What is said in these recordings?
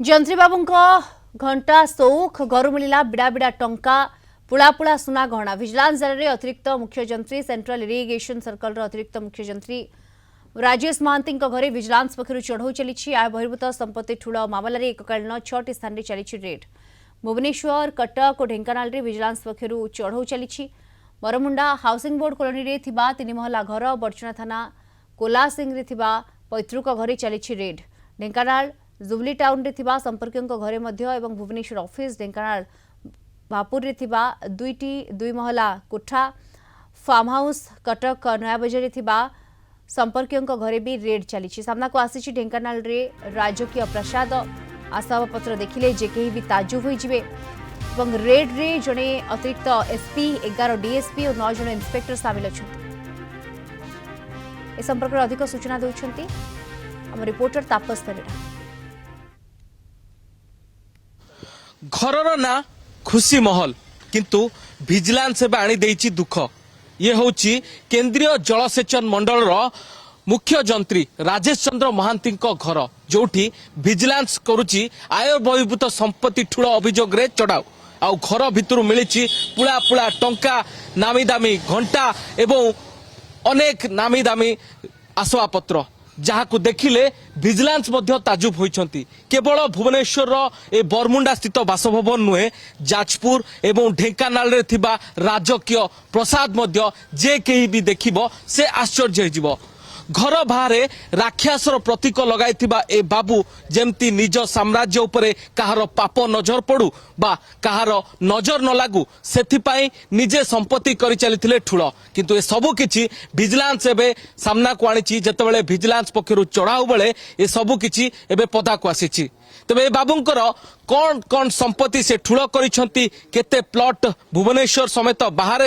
जंत्री बाबू घंटा सौख घर मिला बिड़ा बिड़ा टंका पुला पुला सुना गहना विजिलेंस जारी अतिरिक्त मुख्य जंत्री सेंट्रल इरिगेशन सर्कल अतिरिक्त मुख्य जंत्री राजेश महांती घरे विजिलेंस पक्षर चढ़ऊ चली आय बहिर्भूत संपत्ति ठूल मामलें एककालीन 6टी स्थान चली रेड भुवनेश्वर कटक और ढेंकानाल विजिलेंस पक्षर चढ़ऊ चली बरमुंडा हाउसिंग बोर्ड कॉलोनी में 3 महला घर बड़चना थाना कोलासिंग पैतृक घरे चली रेड ढेंकानाल जुबली टाउन रे थिबा संपर्कियों घरे मध्य एवं भुवनेश्वर ऑफिस ढेंकानाल भापुर रे थिबा 2 महला कोठा फार्म हाउस कटक नयाबजार रे थिबा संपर्कियों घरे भी रेड चली सामना को आसी ढेंकानाल रे राजकीय प्रसाद आसवाबपत्र देखिले जे केही भी ताजुब होई जिवे एवं रेड रे जणे अतिरिक्त एसपी 11 डीएसपी और 9 जण इंस्पेक्टर शामिल अछंती ए संपर्क में अधिक सूचना देउछंती हम रिपोर्टर तापस परिड़ा। घरर ना खुशी महल किंतु विजिलेंस आनी देइछि दुख ये होची केंद्रीय जलसेचन मंडल मुख्य जंत्री राजेश चंद्र महांती घर जोठी विजिलेंस करुची आय बहिर्भूत संपत्ति ठूल अभियोग रे चढ़ाऊ आउ घर भितर मिली पुला पुला टंका नामी दामी घंटा एवं अनेक नामी दामी आसवाबपत्र जहाँ को देखिले विजिलेंस मध्य ताजुब होइछंती केवल भुवनेश्वर ए बरमुंडा स्थित बासभवन नुहे जाजपुर एवं ढेंकानाल रे थिबा राजकीय प्रसाद मध्य जे केही भी देखिबो से आश्चर्य होइजिवो घर बाहर राक्षसर प्रतीक लगाइथिबा ए बाबू जेमती निज साम्राज्य उपरे कहार पाप नजर पड़ू बा कहार नजर न लागू सेथिपाई निजे संपत्ति करि चलिथिले ठूल किंतु ए सबु किछि विजिलेंस एबे सामना को आनिछि जेतेबेले विजिलेंस पक्षरु चढ़ाऊ बेले ए सबु किछि एबे पदा को आसीछि तबे ए बाबूंकर कौन कौन संपत्ति से ठूल करिसंती केते प्लॉट भुवनेश्वर समेत बाहर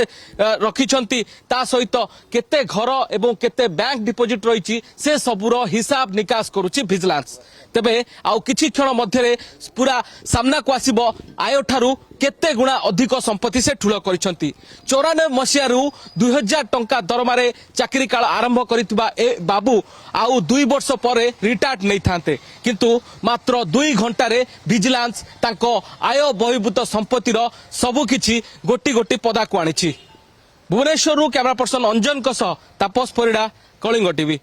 रखिसंती ता सहित केते घर एवं केते बैंक डिपोजिट रही से सबुर हिसाब निकास करुची विजिलेंस तेबे आउ किछि क्षण मध्यरे पूरा सामना को आसीबो आय ठारू केते गुणा अधिक संपत्ति से ठूल करिसंती 94 मसियारू 2000 टंका दरमारे चाकरी काल आरंभ करितबा ए बाबू आउ 2 वर्ष परे रिटायर्ड नै थांते किंतु मात्र 2 घंटा रे विजिलेंस तांको आय बहिर्भूत संपत्तिर सबु किछि गोटी गोटी पदा को आनिछि भुवनेश्वर कैमरा पर्सन अंजन तापस परिड़ा कलिंग टीवी।